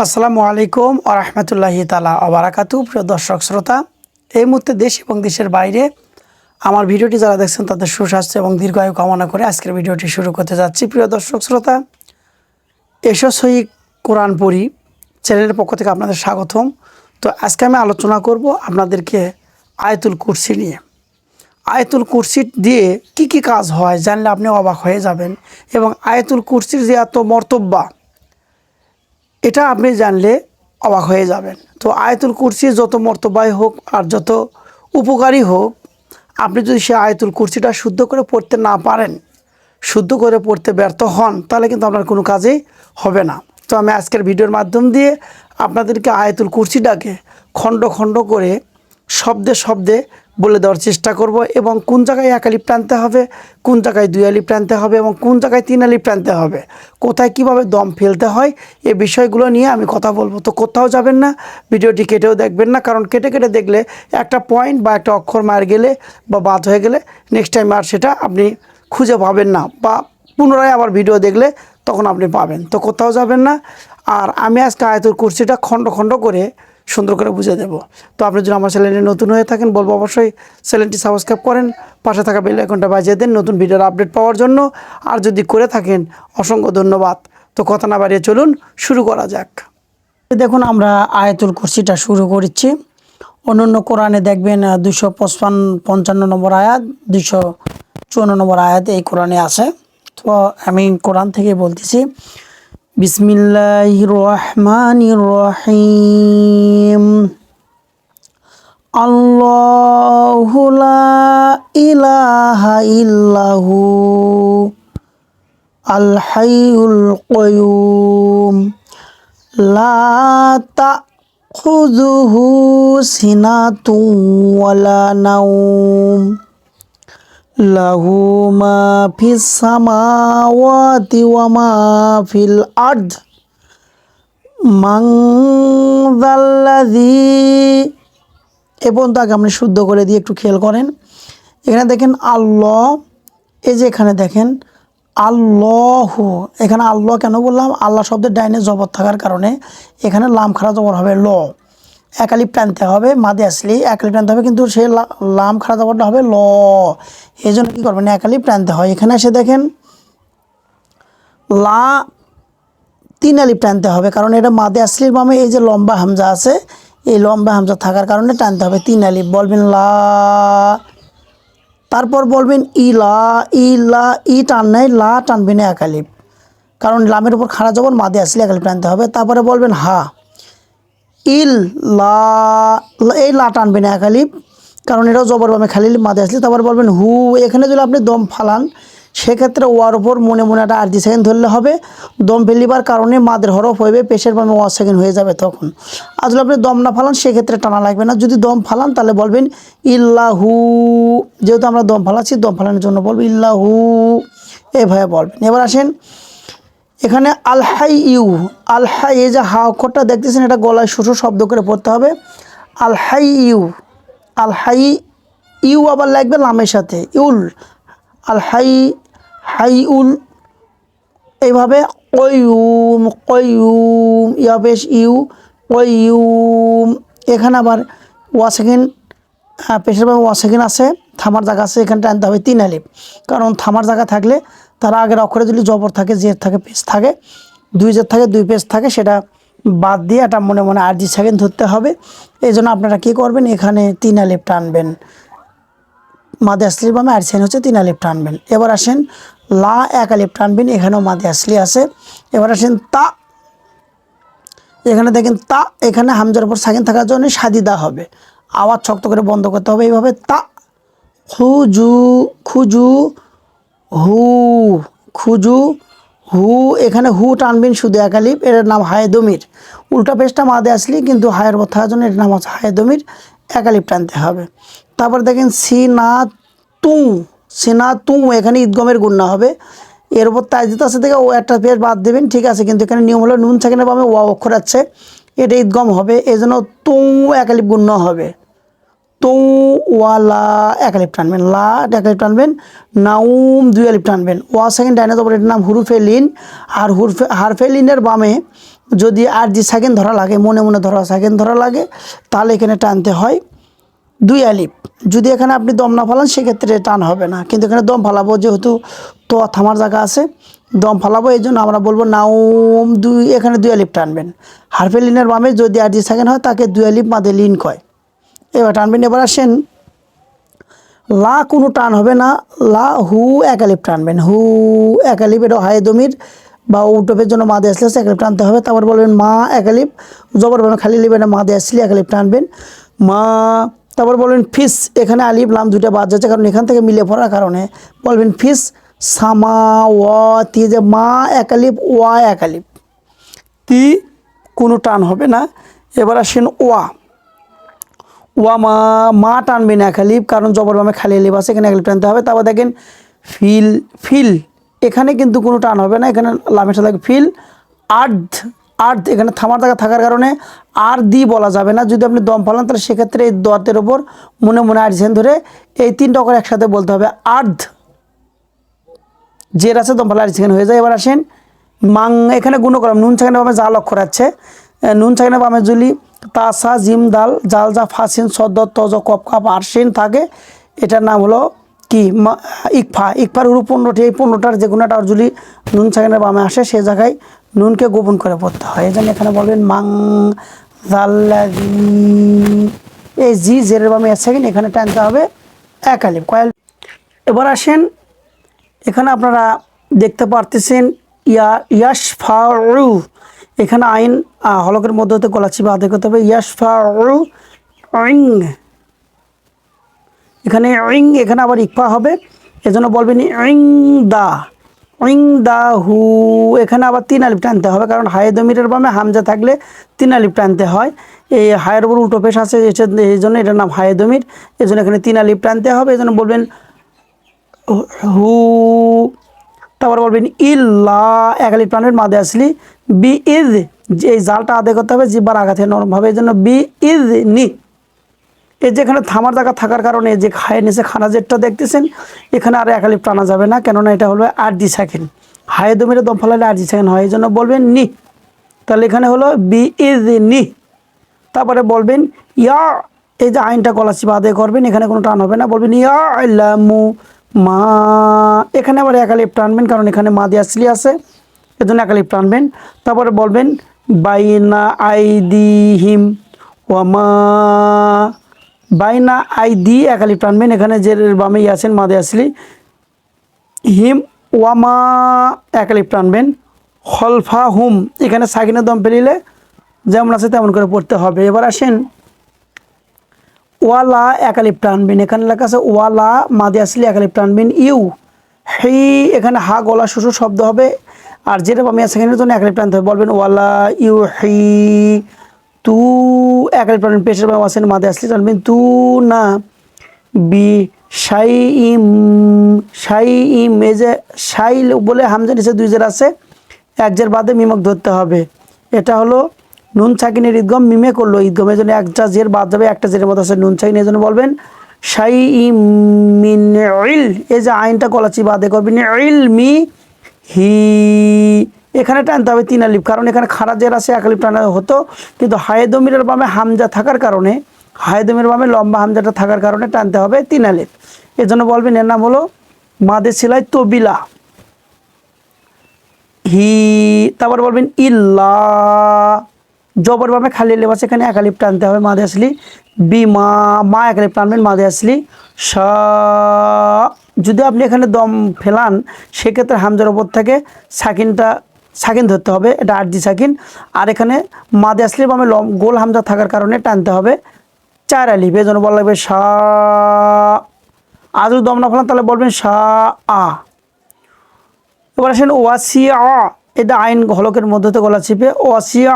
আসসালামু আলাইকুম ওয়া রাহমাতুল্লাহি তাআলা ওয়া বারাকাতুহু। প্রিয় দর্শক শ্রোতা, এই মুহূর্তে দেশ এবং দেশের বাইরে আমার ভিডিওটি যারা দেখছেন তাদের সুস্বাস্থ্য এবং দীর্ঘায়ু কামনা করে আজকের ভিডিওটি শুরু করতে যাচ্ছি। প্রিয় দর্শক শ্রোতা, এসো সহি কোরআন পড়ি চ্যানেলের পক্ষ থেকে আপনাদের স্বাগতম। তো আজকে আমি আলোচনা করব আপনাদেরকে আয়াতুল কুরসি নিয়ে। আয়াতুল কুরসি দিয়ে কি কাজ হয় জানলে আপনি অবাক হয়ে যাবেন, এবং আয়াতুল কুরসির যে এত মর্তব্য এটা আপনি জানলে অবাক হয়ে যাবেন। তো আয়াতুল কুরসি যত মর্তবাই হোক আর যত উপকারী হোক, আপনি যদি সে আয়াতুল কুরসিটা শুদ্ধ করে পড়তে না পারেন, শুদ্ধ করে পড়তে ব্যর্থ হন, তাহলে কিন্তু আপনার কোনো কাজেই হবে না। তো আমি আজকের ভিডিওর মাধ্যম দিয়ে আপনাদেরকে আয়াতুল কুরসিটাকে খণ্ড খণ্ড করে শব্দে শব্দে বলে দেওয়ার চেষ্টা করব, এবং কোন জায়গায় এক আলিফ টানতে হবে, কোন জায়গায় দুই আলিফ টানতে হবে, এবং কোন জায়গায় তিন আলিফ টানতে হবে, কোথায় কিভাবে দম ফেলতে হয়, এই বিষয়গুলো নিয়ে আমি কথা বলবো। তো কোথাও যাবেন না, ভিডিওটি কেটেও দেখবেন না, কারণ কেটে কেটে দেখলে একটা পয়েন্ট বা একটা অক্ষর মার গেলে বা বাদ হয়ে গেলে নেক্সট টাইম আর সেটা আপনি খুঁজে পাবেন না, বা পুনরায় আবার ভিডিও দেখলে তখন আপনি পাবেন। তো কোথাও যাবেন না। আর আমি আজকে আয়াতুল কুরসিটা খণ্ড খণ্ড করে সুন্দর করে বুঝে দেব। তো আপনি যদি আমার চ্যানেলে নতুন হয়ে থাকেন, বলবো অবশ্যই চ্যানেলটি সাবস্ক্রাইব করেন, পাশে থাকা বেল আইকনটা বাজিয়ে দেন নতুন ভিডিওর আপডেট পাওয়ার জন্য। আর যদি করে থাকেন অসংখ্য ধন্যবাদ। তো কথা না বাড়িয়ে চলুন শুরু করা যাক। দেখুন, আমরা আয়াতুল কুরসিটা শুরু করেছি। অন্যান্য কোরআনে দেখবেন 255 নম্বর আয়াত, 254 নম্বর আয়াত এই কোরআনে আছে। তো আমি কোরআন থেকে বলতেছি, বিসমিল্লাহির রহমানির রহিম। আল্লাহু লা ইলাহা ইল্লাহু আল হাইয়ুল কাইয়ুম লা তাখুযুহু সিনাতুন ওয়ালা নাওম লাহু মা ফিস সামাওয়াতি ওয়া মা ফিল আরদ মান যাল্লাযী। এবং তাকে আপনি শুদ্ধ করে দিয়ে একটু খেয়াল করেন। এখানে দেখেন আল্লাহ, এই যে এখানে দেখেন আল্লাহ, এখানে আল্লাহ কেন বললাম? আল্লাহ শব্দের ডাইনে জবর থাকার কারণে এখানে লাম খাড়া জবর হবে ল, এক আলিফ টানতে হবে, মাদে আসলে এক আলিফ টানতে হবে, কিন্তু সেই লাম খাড়া জবরটা হবে ল। এই জন্য কী করবেন, এক আলিফ টানতে হয়। এখানে এসে দেখেন লা তিন আলিফ টানতে হবে, কারণ এটা মাদে আসলির বামে এই যে লম্বা হামজা আছে, এই লম্বা হামজা থাকার কারণে টানতে হবে তিন আলিফ। বলবেন লা, তারপর বলবেন ইলা, ইলা ই টান নেই, লা টানবেন এক আলিফ, কারণ লামের উপর খাড়া জবর মাদে আসলে এক আলিফ টানতে হবে। তারপরে বলবেন হা, ইল লা, এই লা টানবেন এক আলিফ, কারণ এটাও জবর বামে খালি মাদে আসলে। তারপর বলবেন হু, এখানে যদি আপনি দম ফালান সেক্ষেত্রে ওয়ার ওপর মনে মনে একটা 8 সেকেন্ড ধরলে হবে। দম ফেলিবার কারণে মাদের হরফ হইবে, পেশের বামে 1 সেকেন্ড হয়ে যাবে তখন। আর যদি আপনি দম না ফালান সেক্ষেত্রে টানা লাগবে না। যদি দম ফালান তাহলে বলবেন ইল্লাহু, যেহেতু আমরা দম ফালাচ্ছি দম ফালানোর জন্য বলবো ইল্লাহু, এভাবে বলবেন। এবার আসেন এখানে আল হাই ইউ, আল হাই, এই যে হা অক্ষরটা দেখতেছেন এটা গলায় শুরু শব্দ করে পড়তে হবে। আল হাই ইউ, আল হাই ইউ আবার লাগবে লামের সাথে ইউল, আল হাই হাই উল, এইভাবে কয়ুম, কয়ুম ইয়া বেশ ইউ, কয়ুম। এখানে আবার ওয়া সেকেন্ড, পেশের ভাবে ওয়া সেকেন্ড আছে, থামার জায়গা আছে, এখানে টানতে হবে তিন আলিফ, কারণ থামার জায়গা থাকলে তার আগের অক্ষরে যদি জবর থাকে, জের থাকে, পেশ থাকে, দুই জের থাকে, দুই পেশ থাকে, সেটা বাদ দিয়ে এটা মনে মনে 8 সেকেন্ড ধরতে হবে। এই জন্য আপনারা কী করবেন, এখানে তিন আলিফ টানবেন, মাদে আসলির বামে 8 সেকেন্ড হচ্ছে, তিন আলিফ টানবেন। এবার আসেন লা, এক আলিফ টানবেন, এখানেও মাদে আসলি আছে। এবার আসেন তা, এখানে দেখেন তা, এখানে হামজার উপর সাকিন থাকার জন্য সাদিদা হবে, আওয়াজ শক্ত করে বন্ধ করতে হবে। এইভাবে তা খুজু, খুজু হু, খুজু হু, এখানে হু টানবেন শুধু এক আলিফ, এর নাম হায়ে দমির। উল্টা পেশটা মাদে আসলি, কিন্তু হায়ের উপর থাকার জন্য এর নাম হচ্ছে হায়ে দমির, এক আলিফ টানতে হবে। তারপর দেখেন সিনা তু, সিনা তু, এখানে ঈদগমের গুণনা হবে, এর উপর তাইজিত আছে থেকে ও একটা পেশ বাদ দেবেন, ঠিক আছে, কিন্তু এখানে নিয়ম হলো নুন সেকেন্ডের বামে ওয়া অক্ষর আছে, এটা ঈদগম হবে, এই জন্য তু এক আলিফ গুণনা হবে। তো ওয়ালা এক আলিফ টানবেন, লা এক আলিফ টানবেন, নাউম দুই আলিফ টানবেন, ওয়া সেকেন্ড ডাইনে জবর, এটার নাম হুরুফে লিন। আর হারফে লিনের বামে যদি আর জি সেকেন্ড ধরা লাগে, মনে মনে ধরা সেকেন্ড ধরা লাগে, তাহলে এখানে টানতে হয় 2 আলিফ। যদি এখানে আপনি দম না ফালান সেক্ষেত্রে টান হবে না, কিন্তু এখানে দম ফালাবো, যেহেতু তো থামার জায়গা আছে, দম ফালাবো, এই জন্য আমরা বলবো নাউম 2, এখানে 2 আলিফ টানবেন। হারফে লিনের বামে যদি আর জি সেকেন্ড হয় তাকে 2 আলিফ মাঝে লিন কয়, এবার টানবেন। এবার আসেন লা, কোনো টান হবে না, লা হু 1 আলিফ টানবেন, হু 1 আলিফ, এটা হায়ে দমির বা উটপের জন্য মাদে আসলে 1 আলিফ টানতে হবে। তারপর বলবেন মা 1 আলিফ, জবর বামে খালি লিবেন, মাদে আসলে 1 আলিফ টানবেন, মা। তারপর বলবেন ফিস, এখানে আলিফ লাম দুটো বাদ যাচ্ছে, কারণ এখান থেকে মিলে পড়ার কারণে বলবেন ফিস সামাওয়াতি, যে মা 1 আলিফ, ওয়া 1 আলিফ, তি কোনো টান হবে না। এবার আসেন ওয়া, ওয়া মা, মা টানবেন 1 আলিফ, কারণ জবর বামে খালি আলিফ আছে, এখানে 1 আলিফ টানতে হবে। তারপর দেখেন ফিল, ফিল এখানে কিন্তু কোনো টান হবে না, এখানে লামের সাথে ফিল। আর্ধ, আর্ধ এখানে থামার জায়গা থাকার কারণে আর দি বলা যাবে না। যদি আপনি দম ফালান তাহলে সেক্ষেত্রে এই দতের ওপর মনে মনে আর্জেন ধরে এই 3টা অক্ষর একসাথে বলতে হবে, আর্ধ। জের আছে দম ফালা আর্জেন হয়ে যায়। এবার আসেন মাং, এখানে গুণ করাম, নুন সাকিনের বামে জাল অক্ষর আছে, নুন সাকিনের বামে যদি তাসা জিম দাল জাল জা ফাসিন সদ তজ কপ কাপ আরশিন থাকে, এটার নাম হলো কি ইকফা। ইকফার হুরুফ 15টি, এই 15টার যে কোনোটা যদি নুন সাকিনের বামে আসে সে জায়গায় নুনকে গোপন করে পড়তে হয়। এই জন্য এখানে বলবেন মাং জাল্লাদি, এই জি জেরের বামে 1 সেকেন্ড, এখানে টানতে হবে 1 আলিফ, কয়াল। এবার আসেন এখানে আপনারা দেখতে পারতেছেন ইয়াশফাউ, এখানে আইন হলকের মধ্যে হতে গলা চিপে আদায় করতে হবে, ইয়াশফাউ ইং, এখানে ইং, এখানে আবার ইকফা হবে, এজন্য বলবেন ইং দা, ইং দা হু, এখানে আবার 3 আলিফ টানতে হবে, কারণ হায়ে দমিরের বামে হামজা থাকলে 3 আলিফ টানতে হয়। এই হায়ের উপর উল্টো পেশ আছে, এই জন্য এটার নাম হায়ে দমির, এই জন্য এখানে 3 আলিফ টানতে হবে, এই জন্য বলবেন হু। তারপর বলবেন ইল্লা, 1 আলিফ টানবেন, মাদে আসলি, বি ইজ, যে এই জালটা আদায় করতে হবে জিব্বার আঘাতে নরমভাবে, এই জন্য বি ইজ নি। এই যেখানে থামার জায়গা থাকার কারণে যে খায়ের নিচে খানা জেরটা দেখতেছেন, এখানে আর 1 আলিফ টানা যাবে না, কেননা এটা হলো আরজি সেকেন্ড, হায়ে দমিরে দম ফেলালে আরজি সেকেন্ড হয়, এই জন্য বলবেন নি। তাহলে এখানে হলো বি ইজ নি। তারপরে বলবেন ইয়া, এই যে আইনটা গলা চিপে আদায় করবেন, এখানে কোনো টান হবে না, বলবেন ইয়া আল্লামু মা, এখানে আবার 1 আলিফ টানবেন, কারণ এখানে মাদি আসলি আছে, এজন্য 1 আলিফ টানবেন। তারপরে বলবেন বাইনা আইদিহিম ওয়া মা, বাইনা আইদি 1 আলিফ টানবেন, এখানে জেরের বামে আছেন মাদে আসলি, হিম ওয়ামা 1 আলিফ টানবেন, খলফা হুম, এখানে সাকিনের দম ফেলিলে যেমন আছে তেমন করে পড়তে হবে। এবার আসেন ওয়ালা 1 আলিফ টানবেন, এখানে লেখা আছে ওয়ালা, মাদে আসলি 1 আলিফ টানবেন, ইউ হি, এখানে হা গলা শুশু শব্দ হবে, আর যেটা বামে আছে সেখানের জন্য 1 আলিফ টানতে হবে, বলবেন ওয়ালা ইউ হি তু, 1 আলিফ টানবেন, পেশের বামে আছেন মাদে আসলি টানবেন, তু না বি শাই ইম, শাই ইম, এই যে শাই বলে হামজা নিচে 2 জের আছে, 1 জের বাদে মিমক ধরতে হবে, এটা হলো নুন সাকিনের ঈদগম, মিমে করলো ঈদগম, এই জন্য 1টা জের বাদ যাবে, 1টা জেরের মধ্যে আছে নুন সাকিন, এই জন্য বলবেন শাই ইম মিন ইল, এই যে আইনটা গলা চিপে আদায় করবেন, ইল মি হি, এখানে টানতে হবে 3 আলিফ, কারণ এখানে খাড়া জের আছে 1 আলিফ টানা হতো, কিন্তু হায়ে দমিরের বামে হামজা থাকার কারণে, হায়ে দমির বামে লম্বা হামজাটা থাকার কারণে টানতে হবে 3 আলিফ, এর জন্য বলবেন এর নাম হলো মাদে সিলাই তবিলা, হি। তারপর বলবেন ইল্লা, জবর বামে খালি আলিফ আছে, এখানে 1 আলিফ টানতে হবে, মাদে আসলি, বিমা, মা 1 আলিফ টানবেন, মাদে আসলি, সা, যদি আপনি এখানে দম ফেলান সেক্ষেত্রে হামজার ওপর থেকে সাকিন ধরতে হবে, এটা আরজি সাকিন, আর এখানে মাদে আসলি বামে গোল হামজা থাকার কারণে টানতে হবে 4 আলিফ, এই জন্য বলা লাগবে সা। আর যদি দম না ফেলান তাহলে বলবেন সা আ। এবার আসেন ওয়াসিয়া, এটা আইন হলকের মধ্যে গলা চিপে, ওয়াসিয়া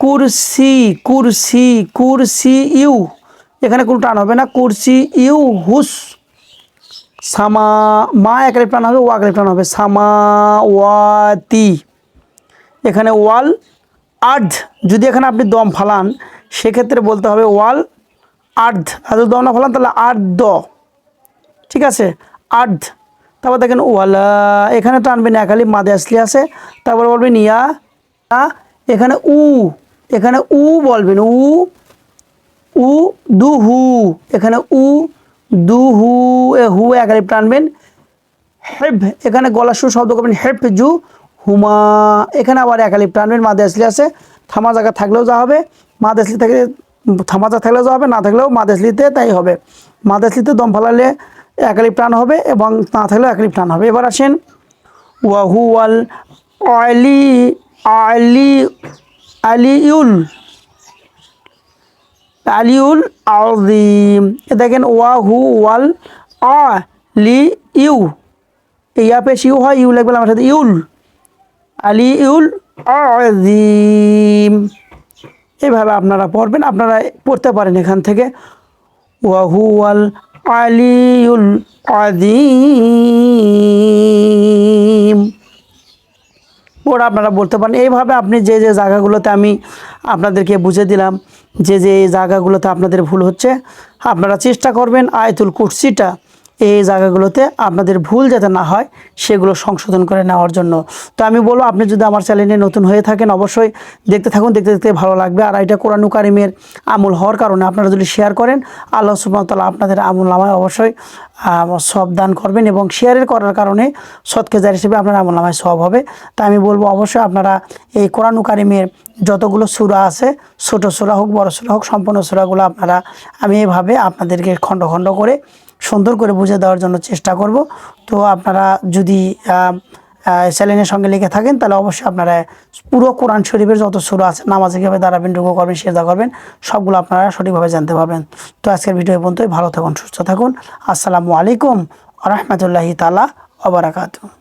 কুরসি, কুরসি, কুরসি ইউ, এখানে কোনো টান হবে না, কুরসি ইউ হুস, সামা, মা 1 আলিফ টান হবে, ওয়া 1 আলিফ টান হবে, সামা ওয়াতি, এখানে ওয়াল আর্ধ, যদি এখানে আপনি দম ফালান সেক্ষেত্রে বলতে হবে ওয়াল আর্ধ, আর যদি দম না ফালান তাহলে আর্ধ, ঠিক আছে, আর্ধ। তারপর দেখেন ওয়ালা, এখানে টানবেন 1 আলিফ, মাদে আসলি আছে, তারপর বলবেন ইয়া, এখানে উ বলবেন, উ দু হু, এখানে উ দু হু, হু এক আলিফ টানবেন। হেব, এখানে গলা সুর শব্দ করবেন, হেব জু হুমা, এখানে আবার এক আলিফ টানবেন। মাদে আসলি আছে, থামা জায়গা থাকলেও যা হবে, মাদে আসলি থেকে থামা জায়গা থাকলেও যা হবে, না থাকলেও মাদে আসলিতে তাই হবে। মাদে আসলিতে দম ফালালে এক আলিফ টান হবে এবং না থাকলেও এক আলিফ টান হবে। এবার আসেন ওয়াহুয়াল আলি আলি আলিউল আলিউল আযীম। দেখেন ওয়াহুয়াল আলিউ, ইয়া পেশ ইউ হয়, ইউ লাগবে আমার সাথে, ইউল আলিউল আযীম। এইভাবে আপনারা পড়বেন, আপনারা পড়তে পারেন এখান থেকে ওয়াহুয়াল আলিউল আযীম, ওরা আপনারা বলতে পারেন। এইভাবে আপনি যে যে জায়গাগুলোতে আমি আপনাদেরকে বুঝে দিলাম, যে যে জায়গাগুলোতে আপনাদের ভুল হচ্ছে, আপনারা চেষ্টা করবেন আয়াতুল কুরসিটা এই জায়গাগুলোতে আপনাদের ভুল যাতে না হয় সেগুলো সংশোধন করে নেওয়ার জন্য। তো আমি বলবো, আপনি যদি আমার চ্যানেলে নতুন হয়ে থাকেন অবশ্যই দেখতে থাকুন, দেখতে দেখতে ভালো লাগবে। আর এটা কোরআন কারিমের আমল হওয়ার কারণে আপনারা যদি শেয়ার করেন, আল্লাহ সুবহানাহু ওয়া তাআলা আপনাদের আমল নামায় অবশ্যই সব দান করবেন, এবং শেয়ারের করার কারণে সদকা জারিয়া হিসেবে আপনার আমল নামায় সব হবে। তাই আমি বলবো অবশ্যই আপনারা এই কোরআন কারিমের যতগুলো সূরা আছে, ছোট সূরা হোক বড় সূরা হোক, সম্পূর্ণ সূরাগুলো আপনারা, আমি এভাবে আপনাদেরকে খণ্ড খণ্ড করে সুন্দর করে বুঝে দেওয়ার জন্য চেষ্টা করব। তো আপনারা যদি চ্যানেলের সঙ্গে লেগে থাকেন তাহলে অবশ্যই আপনারা পুরো কোরআন শরীফের যত সূরা আছে, নামাজে কীভাবে দাঁড়াবেন, রুকু করবেন, সিজদা করবেন, সবগুলো আপনারা সঠিকভাবে জানতে পারবেন। তো আজকের ভিডিও পর্যন্তই, ভালো থাকুন, সুস্থ থাকুন। আসসালামু আলাইকুম ওয়া রাহমাতুল্লাহি তাআলা ওয়া বারাকাতুহু।